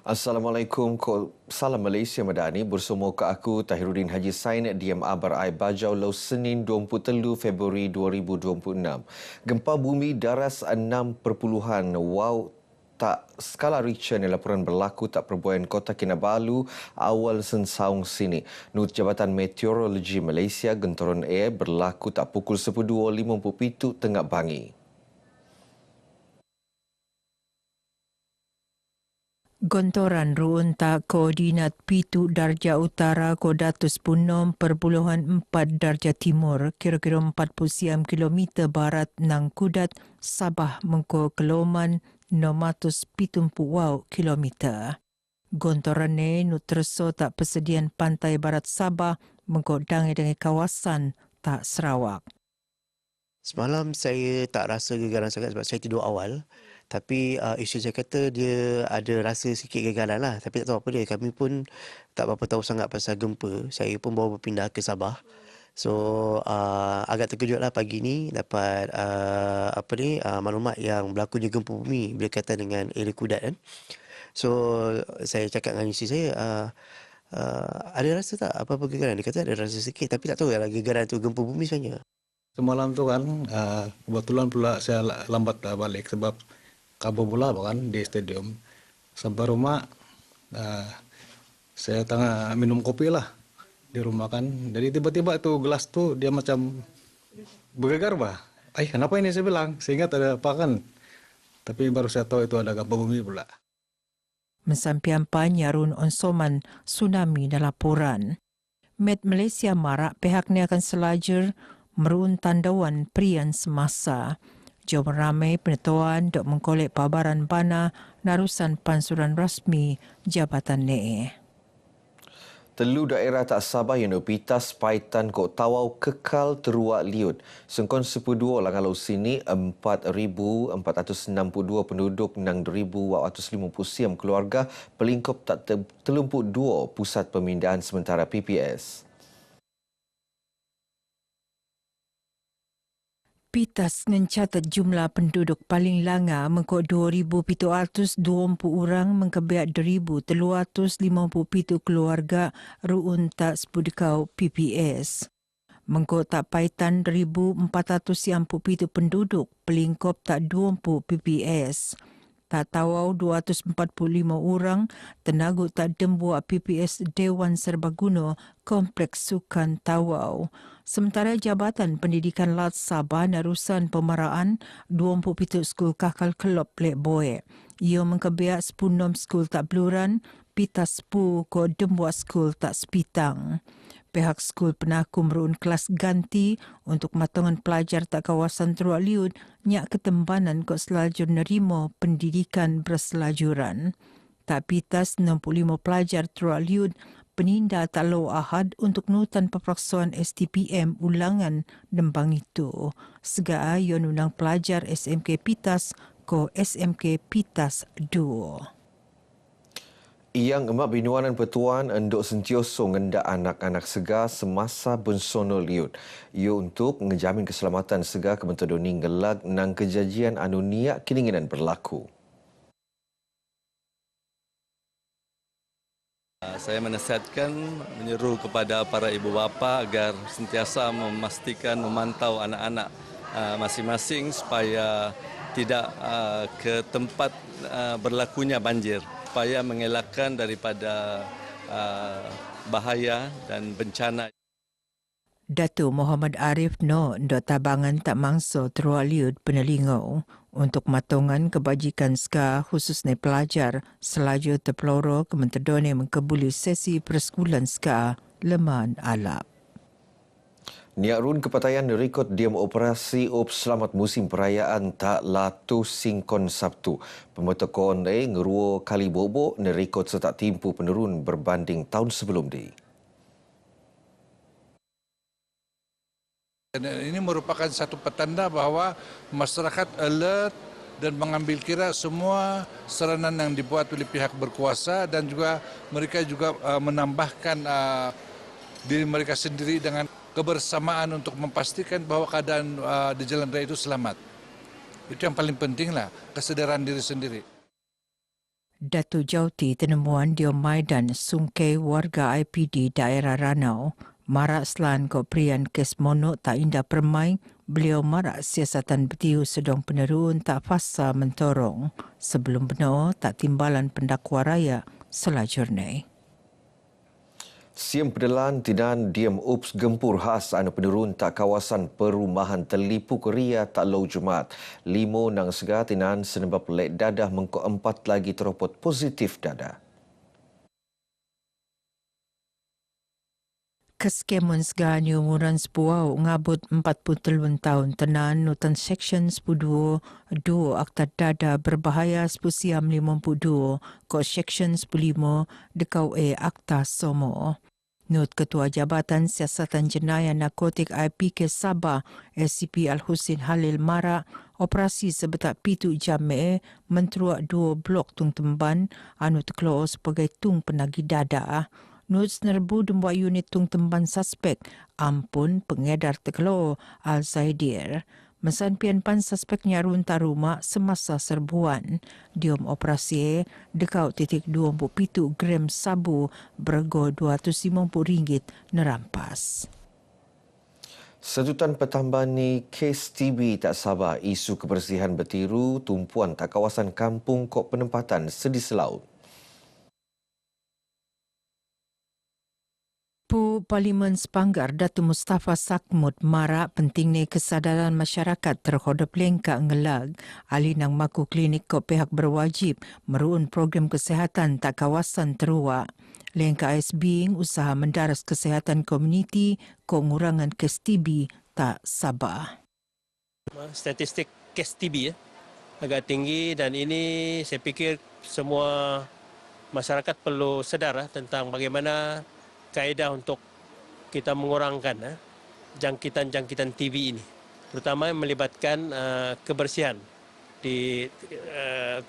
Assalamualaikum, Salam Malaysia Madani. Bersama ke aku Tahiruddin Haji Sain DMA Berai Bajau Lau Senin 23 Februari 2026. Gempa bumi daras 6 perpuluhan wow tak skala Richter yang laporan berlaku tak perbuahan Kota Kinabalu awal sensaung sini. Menurut Jabatan Meteorologi Malaysia, gentoran air berlaku tak pukul 12.57 tengah bangi. Gontoran ruunta koordinat Pitu Darjah Utara Kodatus Punom perpuluhan 4 Darjah Timur kira-kira 40 siam kilometer barat nang Kudat Sabah mengko Keloman 670 kilometer. Gontoran ni nuterso tak persediaan pantai barat Sabah mengko dangai-dangai kawasan tak Sarawak. Semalam saya tak rasa gegaran sangat sebab saya tidur awal. Tapi isteri saya kata dia ada rasa sikit gegaran lah. Tapi tak tahu apa dia. Kami pun tak berapa tahu sangat pasal gempa. Saya pun baru berpindah ke Sabah. So agak terkejut lah pagi ni dapat maklumat yang berlakunya gempa bumi berkaitan dengan area Kudat kan. So saya cakap dengan isteri saya, ada rasa tak apa-apa gegaran? Dia kata ada rasa sikit tapi tak tahu lah gegaran tu gempa bumi sebenarnya. Semalam tu kan kebetulan pula saya lambat balik sebab kabur bola kan di stadium. Sampai rumah saya tengah minum kopi lah di rumah kan. Jadi tiba-tiba tu gelas tu dia macam bergegar bah. Kenapa ini saya bilang? Sehingga tak ada apa kan. Tapi baru saya tahu itu ada gempa bumi pula. Mensampian Nyarun Onsoman tsunami dan laporan. Met Malaysia marak pihaknya akan selajar merun tandauan perian semasa. Jom ramai penentuan dok mengkolek pabaran bana narusan pansuran rasmi Jabatan NE. Telu daerah tak Sabah yang Pitas, Paitan, Kok Tawau kekal teruak liut. Sengkon 12 Langalau sini 4,462 penduduk nang 2,850 siam keluarga pelingkup tak terlumpuk 2 pusat pemindahan sementara PPS. Pitas mencatat jumlah penduduk paling langa mengkok 2,720 orang mengkebiak 1,357 keluarga ruun tak sepudikau PPS. Mengkok tak Paitan 1,457 penduduk pelingkup tak 20 PPS. Tak Tawau 245 orang tenaga tak dembuak PPS Dewan Serbaguna Kompleks Sukan Tawau. Sementara Jabatan Pendidikan Lat Sabah narusan pemaraan 27 skul kakal kelop Lek Boe. Ia mengkebiak 10 skul tak Beluran, Pitas 10 ko dembuak skul tak Sepitang. Pihak skul penakum merun kelas ganti untuk matongan pelajar tak kawasan Teruak Liut nyak ketembanan kok selajur nerima pendidikan berselajuran. Tak Pitas 65 pelajar Teruak Liut peninda tak lau ahad untuk nutan peperaksuan STPM ulangan dembang itu. Segaa yon undang pelajar SMK Pitas ko SMK Pitas 2. Yang emak binuanan petuan endok sentioso ngendak anak-anak segar semasa bensono liut. Ia untuk menjamin keselamatan segar kementodoni ngelak nang kejadian anu niat keinginan berlaku. Saya menasihatkan menyeru kepada para ibu bapa agar sentiasa memastikan memantau anak-anak masing-masing supaya tidak ke tempat berlakunya banjir, supaya mengelakkan daripada bahaya dan bencana. Datuk Muhammad Arif no ndok tabangan tak mangso Teruak Liut Penelingau untuk matongan kebajikan SKA khususnya pelajar selaju terpeloro kementedone mengkebuli sesi persekulan SKA Leman Alap. Niat run kepatayan rekod diam operasi Selamat Musim Perayaan tak latu singkon Sabtu. Pemetokon ngeruo kali bobok rekod setak timpu penurun berbanding tahun sebelum di. Ini merupakan satu petanda bahawa masyarakat alert dan mengambil kira semua seranan yang dibuat oleh pihak berkuasa dan juga mereka juga menambahkan diri mereka sendiri dengan kebersamaan untuk memastikan bahawa keadaan di jalan raya itu selamat. Itu yang paling penting lah, kesadaran diri sendiri. Datuk Jauti Tenemuan Diom Maidan sungkai warga IPD daerah Ranau marak selan kok prian kes monok tak indah permai. Beliau marak siasatan betiu sedang peneruun tak fasa mentorong sebelum benar tak timbalan pendakwa raya selajurnya. Siem Pedelan Tinan Diem Ups Gempur khas anu penurun tak kawasan perumahan Telipuk Ria tak lau Jumaat. 5 nang segar Tinan senebab lek dadah mengko 4 lagi teropot positif dadah. Keskemun segani umuran sepuau ngabut 43 tahun tenan nutan seksyen 12 akta dada berbahaya sepusiam 52 ko seksyen 15 dekau akta somo. Not Ketua Jabatan Siasatan Jenayah Narkotik IPK Sabah SCP Al-Husin Halil Mara operasi sebetak 7 jam menteruak 2 blok tung temban anu terkeluar sebagai tung penagih dada. Nut senerbu dembuat unit tung temban suspek ampun pengedar terkeluar Al-Zaidir. Mesan pian-pan suspek nyarun taruma semasa serbuan. Diom operasi dekau titik 27 gram sabu bergo RM250 nerampas. Setutan pertambahan ni kes TB tak sabar isu kebersihan bertiru tumpuan tak kawasan kampung kok penempatan Sedi Selaut. Parlimen Sepanggar Datuk Mustafa Sakmut marak pentingnya kesadaran masyarakat terhadap lengkak ngelag alih nang maku klinik ko pihak berwajib meruun program kesihatan tak kawasan teruak. Lengkak SB usaha mendaras kesihatan komuniti ko ngurangan kes TB tak sabar. Statistik kes TB agak tinggi dan ini saya fikir semua masyarakat perlu sedar tentang bagaimana kaedah untuk kita mengurangkan jangkitan-jangkitan TB ini, terutama yang melibatkan kebersihan di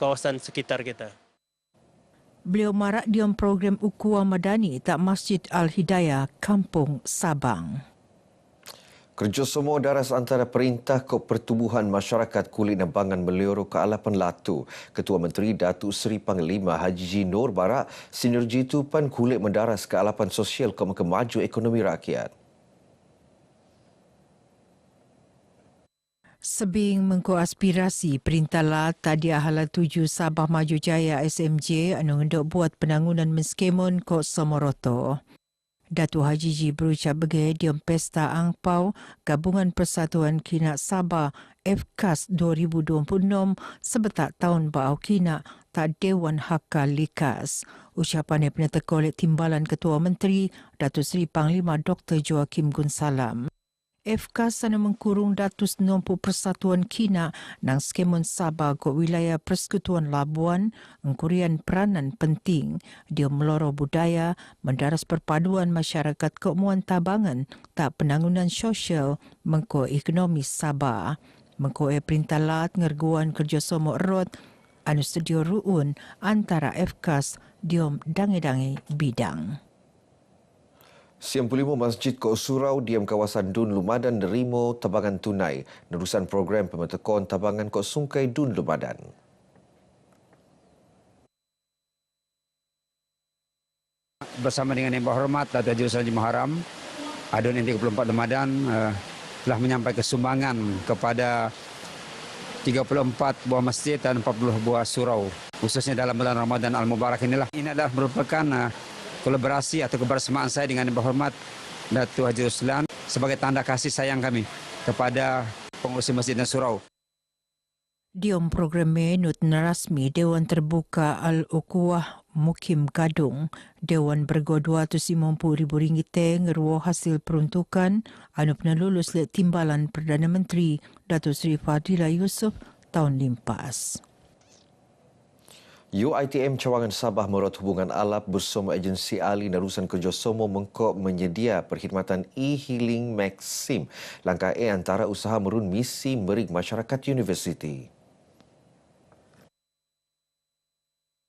kawasan sekitar kita. Beliau marak diam program Ukhuwah Madani tak Masjid Al-Hidayah, Kampung Sabang. Kerjasama daras antara Perintah ke Pertubuhan Masyarakat Kulit Nambangan Melioro ke Alapan Latu. Ketua Menteri Datuk Seri Panglima Haji G. Nur barak sinergi tupan kulit mendaras ke Alapan Sosial ke Maju Ekonomi Rakyat. Sebing mengko aspirasi Perintah Lat Tadia Halal 7 Sabah Maju Jaya SMJ anu hendak buat penangunan menskemun ko Somoroto. Datuk Haji G berucap begitu di Pesta Angpau Gabungan Persatuan Kinak Sabah FKAS 2026 sebetak tahun bau kinak tak Dewan Hakka Likas. Ucapan yang pernah terkolek Timbalan Ketua Menteri Datuk Seri Panglima Dr. Joakim Gunsalam. FKAS sana mengkurung 290 persatuan kina nang skemun Sabah ke wilayah Persekutuan Labuan engkurian peranan penting dia meloro budaya mendaras perpaduan masyarakat ke muan tabangan tak penangunan sosial mengko ekonomi Sabah mengko Perintah Lat ngerguan kerjasama erot anu sedia ruun antara FKAS diom dangi-dangi bidang. 95 Masjid Kok Surau diam kawasan Dun Lumadan nerimo tabangan tunai nerusan program pemetekon tabangan Kok Sungkai Dun Lumadan. Bersama dengan Yang Berhormat Datuk Haji Haji Muharram, Adun N34 Lumadan telah menyampaikan sumbangan kepada 34 buah masjid dan 40 buah surau, khususnya dalam bulan Ramadan Al-Mubarak inilah. Ini adalah merupakan kolaborasi atau kebersamaan saya dengan Yang Berhormat Datuk Haji Ruslan sebagai tanda kasih sayang kami kepada pengurusi masjid dan surau. Diom program menut rasmi Dewan Terbuka Al-Ukhuwah Mukim Gadung, Dewan bergo RM250,000 ngeruah hasil peruntukan anu pernah lulus le Timbalan Perdana Menteri Datuk Seri Fadila Yusof tahun limpas. UiTM Cawangan Sabah merot hubungan alap bersama agensi ahli nerusan kerjasama mengkop menyedia perkhidmatan e-healing Maxim. Langkah antara usaha merun misi merig masyarakat universiti.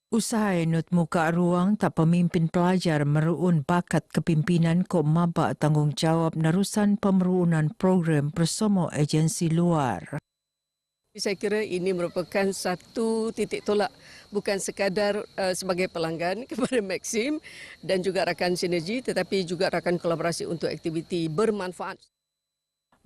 Usaha enut muka ruang tak pemimpin pelajar meruun bakat kepimpinan kok mabak tanggungjawab nerusan pemeruunan program bersama agensi luar. Saya kira ini merupakan satu titik tolak bukan sekadar sebagai pelanggan kepada Maxim dan juga rakan sinergi tetapi juga rakan kolaborasi untuk aktiviti bermanfaat.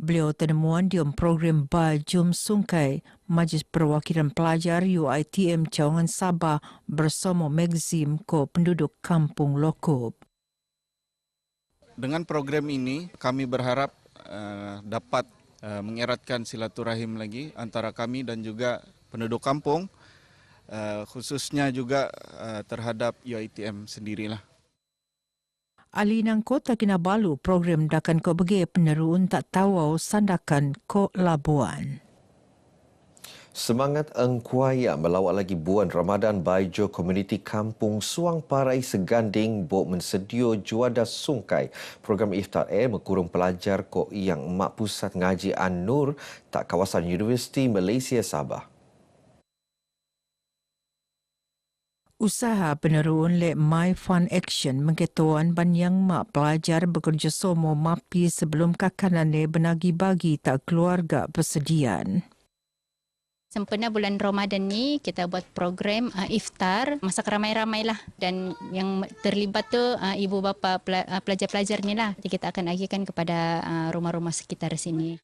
Beliau terdemuan di program Bajum Sungai Majlis Perwakilan Pelajar UiTM Cawangan Sabah bersama Maxim ko penduduk Kampung Lokop. Dengan program ini kami berharap dapat mengeratkan silaturahim lagi antara kami dan juga penduduk kampung, khususnya juga terhadap UiTM sendirilah. Ali nang Kota Kinabalu program dakan ko bagi peneruun tak tawau sandakan ko Labuan. Semangat Engkuaya melawat lagi buan Ramadan Baijo Komuniti Kampung Suang Parai Seganding bok mensedio juada sungkai. Program Iftar Air mengkurung pelajar ko yang mak pusat ngaji An-Nur tak kawasan Universiti Malaysia Sabah. Usaha peneruun le My Fun Action mengketuan banyang mak pelajar bekerjasama mapi sebelum kakanane benagi-bagi tak keluarga persediaan. Sempena bulan Ramadan ni kita buat program iftar, masak ramai-ramai lah dan yang terlibat tu ibu bapa pelajar-pelajar ni lah. Jadi kita akan agihkan kepada rumah-rumah sekitar sini.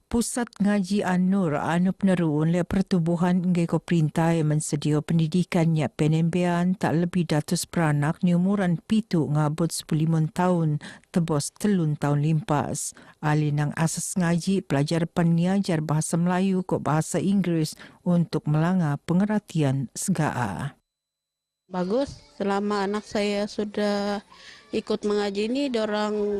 Pusat Ngaji An-Nur anu peneruun le pertubuhan ngai ko perintah yang mensedia pendidikannya penembean tak lebih datus peranak ni umuran pitu ngabut 15 tahun tebos 3 tahun limpas. Ali nang asas ngaji pelajar pengajar bahasa Melayu ko bahasa Inggeris untuk melanga pengertian segaa. Bagus, selama anak saya sudah ikut mengaji ini, dorang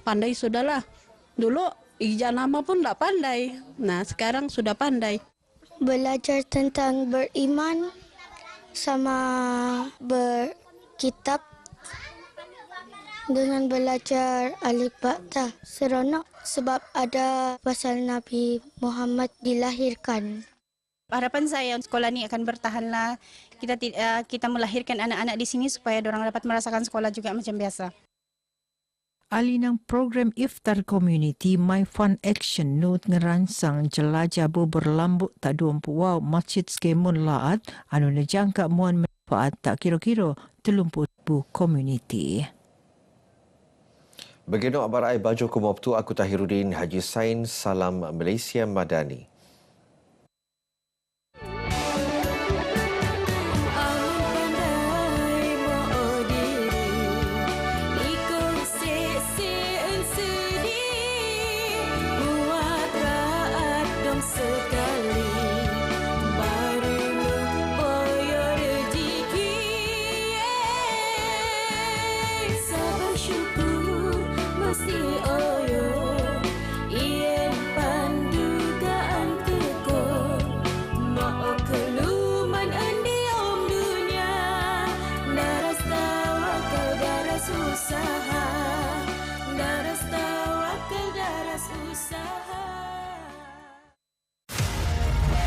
pandai sudahlah. Dulu ijazah nama pun tak pandai. Nah, sekarang sudah pandai. Belajar tentang beriman sama berkitab dengan belajar alif ba ta. Seronok sebab ada pasal Nabi Muhammad dilahirkan. Harapan saya sekolah ni akan bertahanlah. Kita melahirkan anak-anak di sini supaya orang dapat merasakan sekolah juga macam biasa. Alinang program Iftar Community My Fun Action Nut ngeransang jelajah berlambut tak 20 wow masjid skemun laat anu nejangka muan manfaat tak kira-kira 30,000 community. Begino abarai Bajau Kumabtu, aku Tahiruddin Haji Sain, salam Malaysia Madani.